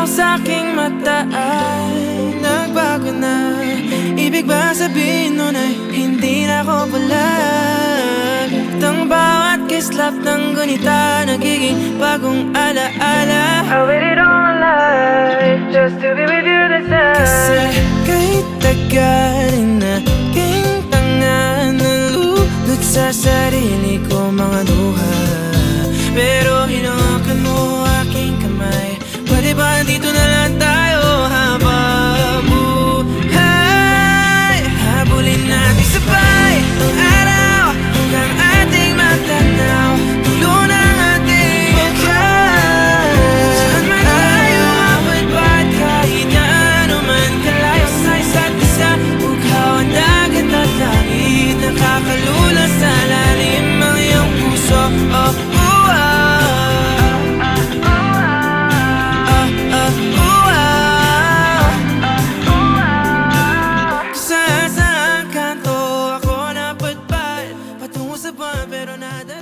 araw sa aking mata ay nagbago na. Ibig ba sabihin nun ay hindi na ako palag? Ang bawat kislap ng gunita nagiging bagong alaala. I waited all my life just to be with you this time. Kasi kahit tagal na aking tanga, nalulot sa sarili ko mga luha. Pero hinawakan mo aking kamay. Pwede ba dito na lang tayo habang buhay? Habulin natin sabay ang araw hanggang ating matanaw. Tulo ng ating bukas. Saan man tayo abot ba't kahit na ano man kalayo sa isa't isa. Bughaw ang dagat at langit, nakakalula sa lalim ang iyong puso. Sa kanto ako napatpad patungo sa buwan pero nada.